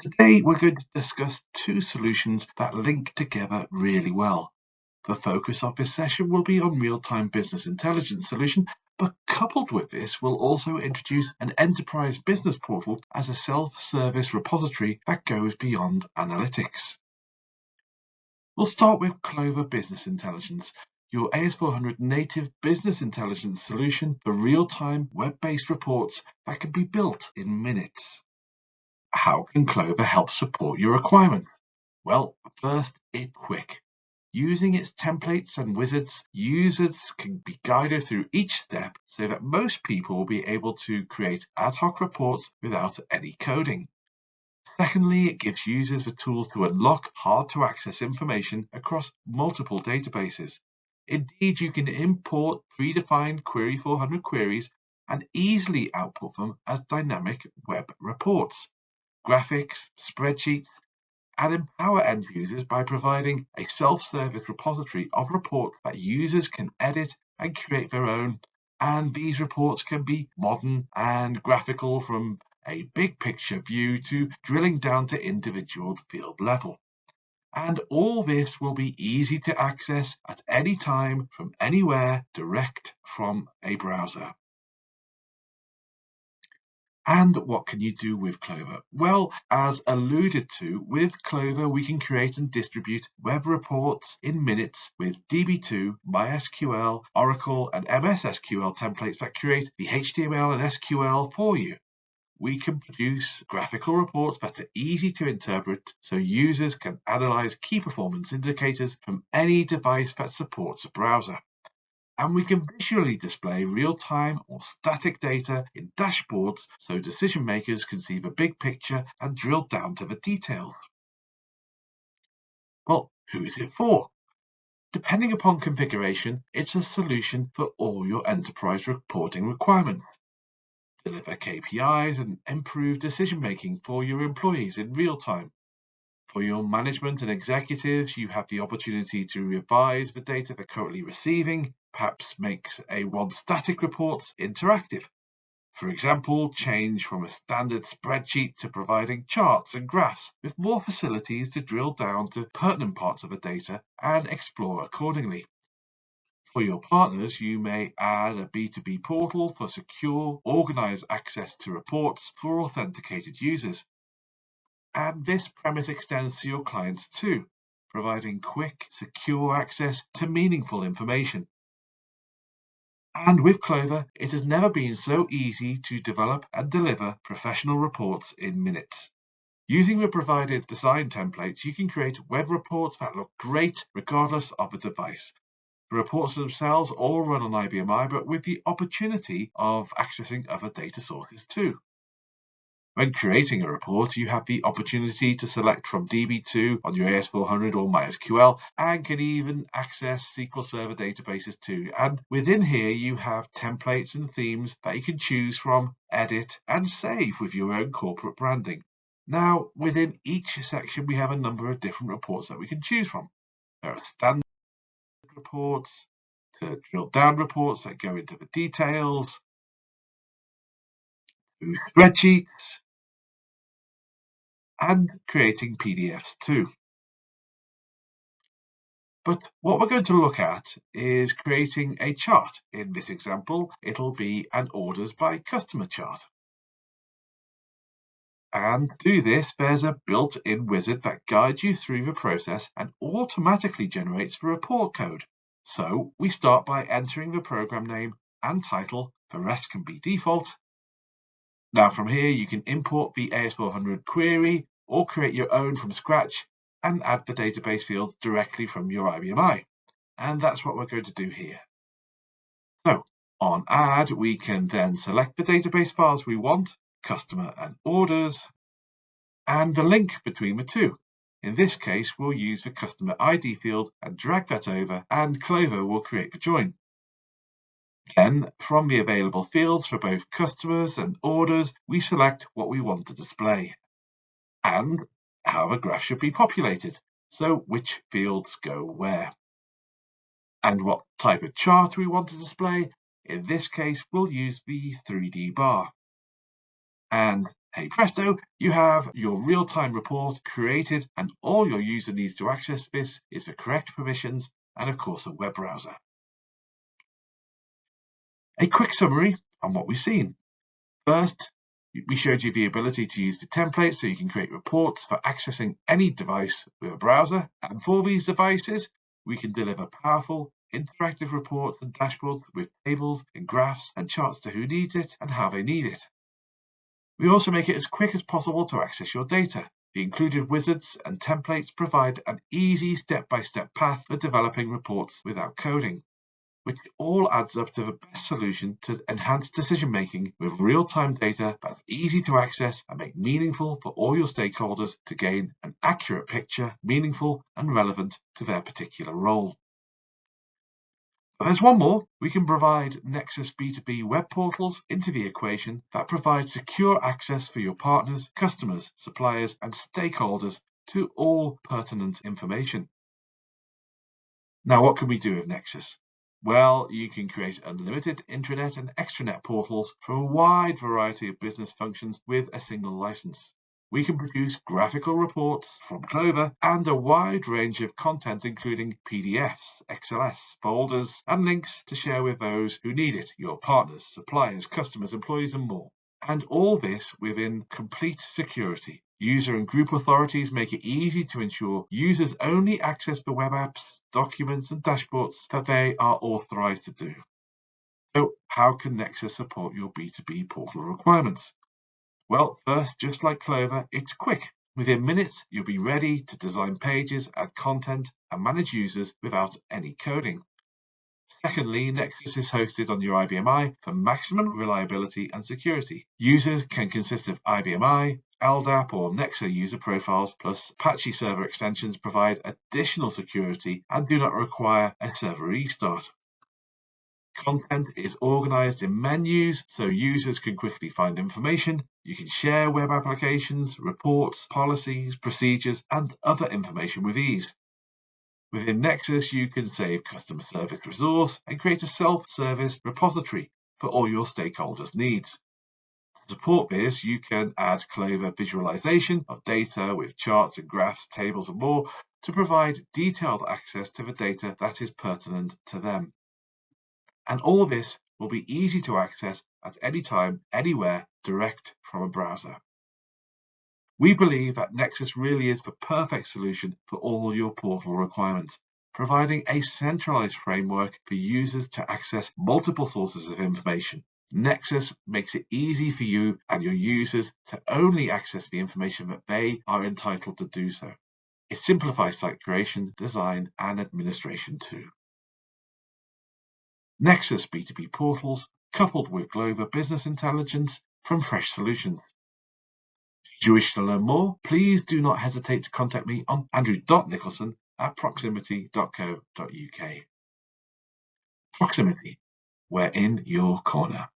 Today we're going to discuss two solutions that link together really well. The focus of this session will be on real-time business intelligence solution, but coupled with this, we'll also introduce an enterprise business portal as a self-service repository that goes beyond analytics. We'll start with Clover Business Intelligence, your AS400 native business intelligence solution for real-time web-based reports that can be built in minutes. How can Clover help support your requirements? Well, first, it's quick. Using its templates and wizards, users can be guided through each step so that most people will be able to create ad hoc reports without any coding. Secondly, it gives users the tools to unlock hard-to-access information across multiple databases. Indeed, you can import predefined Query 400 queries and easily output them as dynamic web reports, graphics, spreadsheets, and empower end users by providing a self-service repository of reports that users can edit and create their own. And these reports can be modern and graphical, from a big picture view to drilling down to individual field level. And all this will be easy to access at any time from anywhere, direct from a browser. And what can you do with Clover? Well, as alluded to, with Clover, we can create and distribute web reports in minutes with DB2, MySQL, Oracle, and MS SQL templates that create the HTML and SQL for you. We can produce graphical reports that are easy to interpret so users can analyze key performance indicators from any device that supports a browser. And we can visually display real-time or static data in dashboards so decision makers can see the big picture and drill down to the details. Well, who is it for? Depending upon configuration, it's a solution for all your enterprise reporting requirements. Deliver KPIs and improve decision-making for your employees in real time. For your management and executives, you have the opportunity to revise the data they're currently receiving, perhaps makes A1 static reports interactive. For example, change from a standard spreadsheet to providing charts and graphs with more facilities to drill down to pertinent parts of the data and explore accordingly. For your partners, you may add a B2B portal for secure, organized access to reports for authenticated users. And this premise extends to your clients too, providing quick, secure access to meaningful information. And with Clover, it has never been so easy to develop and deliver professional reports in minutes. Using the provided design templates, you can create web reports that look great regardless of the device. The reports themselves all run on IBM-i, but with the opportunity of accessing other data sources too. When creating a report, you have the opportunity to select from DB2 on your AS400 or MySQL, and can even access SQL Server databases too. And within here, you have templates and themes that you can choose from, edit, and save with your own corporate branding. Now, within each section, we have a number of different reports that we can choose from. There are standard reports, to drill down reports that go into the details, spreadsheets, and creating PDFs too. But what we're going to look at is creating a chart. In this example, it'll be an orders by customer chart. And to do this, there's a built-in wizard that guides you through the process and automatically generates the report code. So we start by entering the program name and title. The rest can be default. Now from here, you can import the AS400 query or create your own from scratch and add the database fields directly from your IBM-i. And that's what we're going to do here. So on add, we can then select the database files we want, customer and orders, and the link between the two. In this case, we'll use the customer ID field and drag that over, and Clover will create the join. Then, from the available fields for both customers and orders, we select what we want to display and how the graph should be populated, so which fields go where. And what type of chart we want to display. In this case, we'll use the 3D bar. And Hey presto, you have your real-time report created, and all your user needs to access this is the correct permissions and of course a web browser. A quick summary on what we've seen. First, we showed you the ability to use the template so you can create reports for accessing any device with a browser. And for these devices, we can deliver powerful, interactive reports and dashboards with tables and graphs and charts to who needs it and how they need it. We also make it as quick as possible to access your data. The included wizards and templates provide an easy step-by-step path for developing reports without coding, which all adds up to the best solution to enhance decision-making with real-time data that's easy to access and make meaningful for all your stakeholders to gain an accurate picture, meaningful and relevant to their particular role. But there's one more. We can provide Nexus B2B web portals into the equation that provide secure access for your partners, customers, suppliers, and stakeholders to all pertinent information. Now, what can we do with Nexus? Well, you can create unlimited intranet and extranet portals for a wide variety of business functions with a single license. We can produce graphical reports from Clover and a wide range of content, including PDFs, XLS, folders, and links to share with those who need it, your partners, suppliers, customers, employees, and more. And all this within complete security. User and group authorities make it easy to ensure users only access the web apps, documents, and dashboards that they are authorized to do. So how can Nexus support your B2B portal requirements? Well, first, just like Clover, it's quick. Within minutes, you'll be ready to design pages, add content, and manage users without any coding. Secondly, Nexus is hosted on your IBM-i for maximum reliability and security. Users can consist of IBM-i, LDAP, or Nexus user profiles, plus Apache server extensions provide additional security and do not require a server restart. Content is organized in menus so users can quickly find information. You can share web applications, reports, policies, procedures, and other information with ease. Within Nexus, you can save customer service resource and create a self-service repository for all your stakeholders' needs. To support this, you can add Clover visualization of data with charts and graphs, tables, and more to provide detailed access to the data that is pertinent to them. And all this will be easy to access at any time, anywhere, direct from a browser. We believe that Nexus really is the perfect solution for all your portal requirements, providing a centralized framework for users to access multiple sources of information. Nexus makes it easy for you and your users to only access the information that they are entitled to do so. It simplifies site creation, design, and administration too. Nexus B2B portals coupled with Clover Business Intelligence from Fresche Solutions. If you wish to learn more, please do not hesitate to contact me on andrew.nicholson@proximity.co.uk. Proximity, we're in your corner.